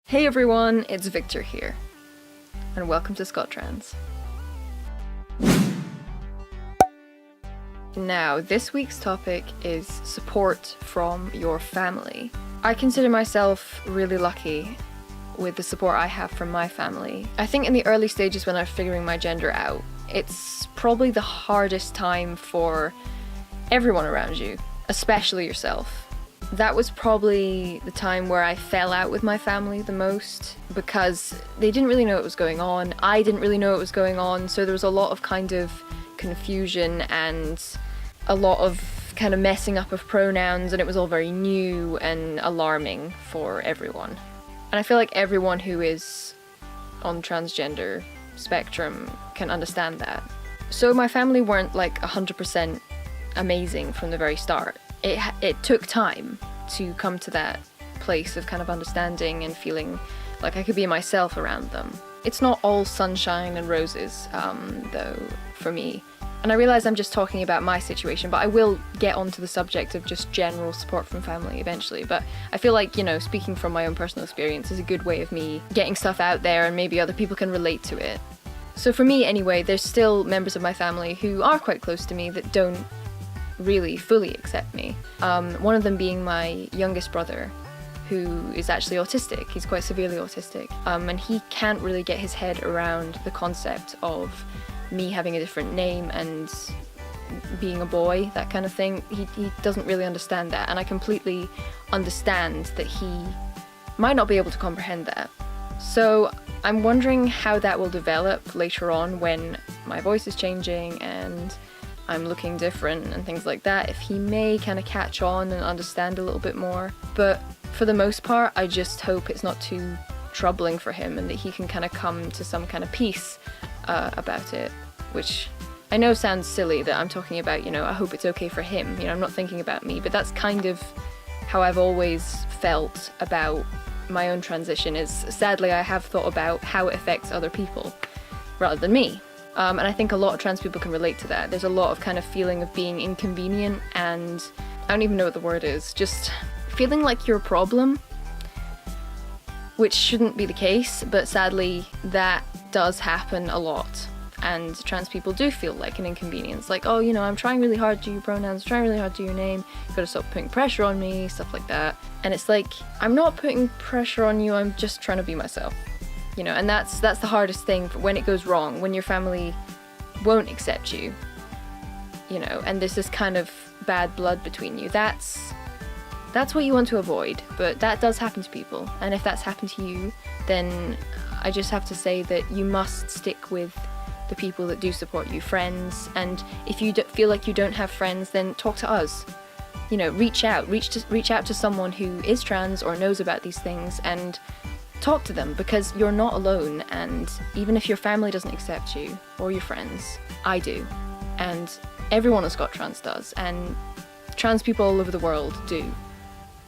Hey everyone, it's Victor here, and welcome to scotTRANS. Now, this week's topic is support from your family. I consider myself really lucky with the support I have from my family. I think in the early stages when I was figuring my gender out, it's probably the hardest time for everyone around you, especially yourself. That was probably the time where I fell out with my family the most because they didn't really know what was going on. I didn't really know what was going on, so there was a lot of kind of confusion and a lot of kind of messing up of pronouns, and it was all very new and alarming for everyone. And I feel like everyone who is on the transgender spectrum can understand that. So my family weren't like 100% amazing from the very start. It took time to come to that place of kind of understanding and feeling like I could be myself around them. It's not all sunshine and roses, though, for me. And I realize I'm just talking about my situation, but I will get onto the subject of just general support from family eventually. But I feel like, speaking from my own personal experience is a good way of me getting stuff out there, and maybe other people can relate to it. So for me anyway, there's still members of my family who are quite close to me that don't really fully accept me. One of them being my youngest brother, who is actually autistic. He's quite severely autistic, and he can't really get his head around the concept of me having a different name and being a boy, that kind of thing. He doesn't really understand that, and I completely understand that he might not be able to comprehend that. So I'm wondering how that will develop later on when my voice is changing and I'm looking different and things like that, if he may kind of catch on and understand a little bit more. But for the most part, I just hope it's not too troubling for him and that he can kind of come to some kind of peace about it, which I know sounds silly that I'm talking about, I hope it's okay for him. I'm not thinking about me, but that's kind of how I've always felt about my own transition, is sadly I have thought about how it affects other people rather than me. And I think a lot of trans people can relate to that. There's a lot of kind of feeling of being inconvenient, and I don't even know what the word is, just feeling like you're a problem, which shouldn't be the case, but sadly that does happen a lot. And trans people do feel like an inconvenience, like, oh, I'm trying really hard to do your pronouns, trying really hard to do your name, you gotta stop putting pressure on me, stuff like that. And it's like, I'm not putting pressure on you, I'm just trying to be myself. And that's the hardest thing when it goes wrong, when your family won't accept you, and there's this kind of bad blood between you. That's what you want to avoid, but that does happen to people. And if that's happened to you, then I just have to say that you must stick with the people that do support you, friends. And if you feel like you don't have friends, then talk to us. Reach out to someone who is trans or knows about these things and talk to them, because you're not alone. And even if your family doesn't accept you or your friends, I do, and everyone at scotTRANS does, and trans people all over the world do.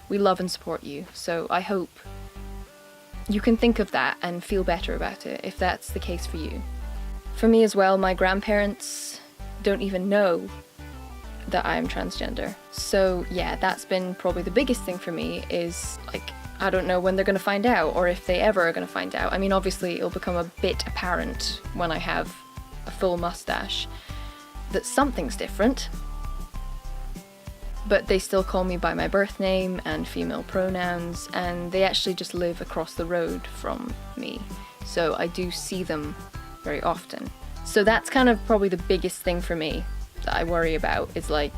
We love and support you, so I hope you can think of that and feel better about it if that's the case for you. For me as well, my grandparents don't even know that I'm transgender, so yeah, that's been probably the biggest thing for me, is like, I don't know when they're going to find out, or if they ever are going to find out. I mean, obviously it'll become a bit apparent when I have a full mustache that something's different, but they still call me by my birth name and female pronouns, and they actually just live across the road from me, so I do see them very often. So that's kind of probably the biggest thing for me that I worry about, is like,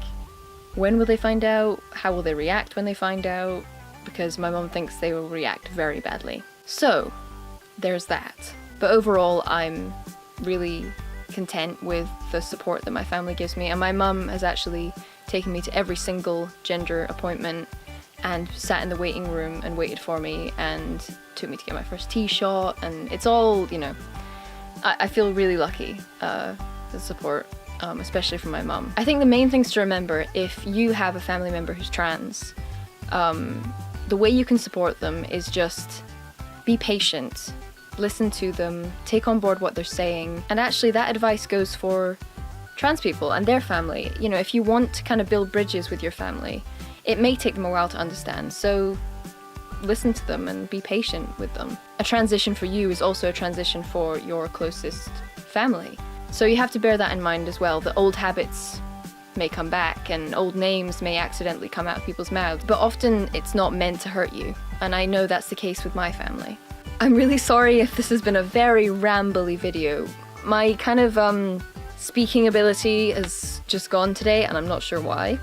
when will they find out? How will they react when they find out? Because my mum thinks they will react very badly. So there's that. But overall, I'm really content with the support that my family gives me, and my mum has actually taken me to every single gender appointment and sat in the waiting room and waited for me and took me to get my first T-shot, and it's all, I feel really lucky, the support, especially from my mum. I think the main things to remember, if you have a family member who's trans, the way you can support them is just be patient, listen to them, take on board what they're saying. And actually that advice goes for trans people and their family. If you want to kind of build bridges with your family, it may take them a while to understand. So listen to them and be patient with them. A transition for you is also a transition for your closest family. So you have to bear that in mind as well, that old habits may come back and old names may accidentally come out of people's mouths, but often it's not meant to hurt you, and I know that's the case with my family. I'm really sorry if this has been a very rambly video. My kind of speaking ability has just gone today, and I'm not sure why.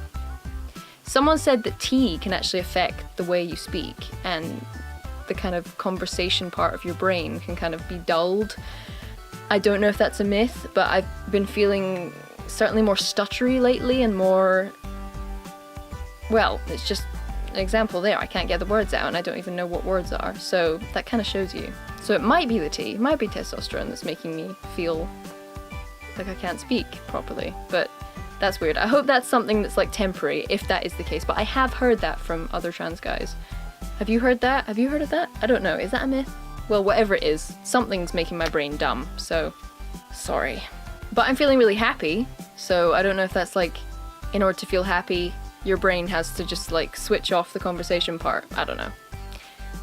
Someone said that tea can actually affect the way you speak, and the kind of conversation part of your brain can kind of be dulled. I don't know if that's a myth, but I've been feeling certainly more stuttery lately and more... Well, it's just an example there. I can't get the words out and I don't even know what words are, so that kind of shows you. So it might be the tea, it might be testosterone that's making me feel like I can't speak properly, but that's weird. I hope that's something that's like temporary, if that is the case, but I have heard that from other trans guys. Have you heard that? Have you heard of that? I don't know, is that a myth? Well, whatever it is, something's making my brain dumb, so sorry. But I'm feeling really happy, so I don't know if that's like, in order to feel happy, your brain has to just like switch off the conversation part. I don't know.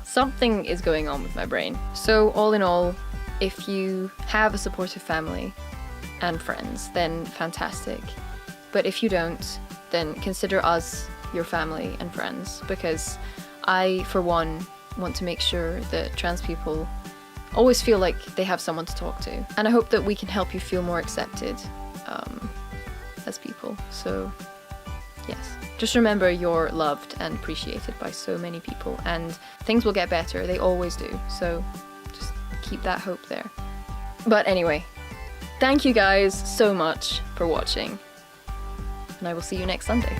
Something is going on with my brain. So all in all, if you have a supportive family and friends, then fantastic. But if you don't, then consider us your family and friends, because I, for one, want to make sure that trans people always feel like they have someone to talk to. And I hope that we can help you feel more accepted as people. So yes, just remember you're loved and appreciated by so many people, and things will get better, they always do. So just keep that hope there. But anyway, thank you guys so much for watching, and I will see you next Sunday.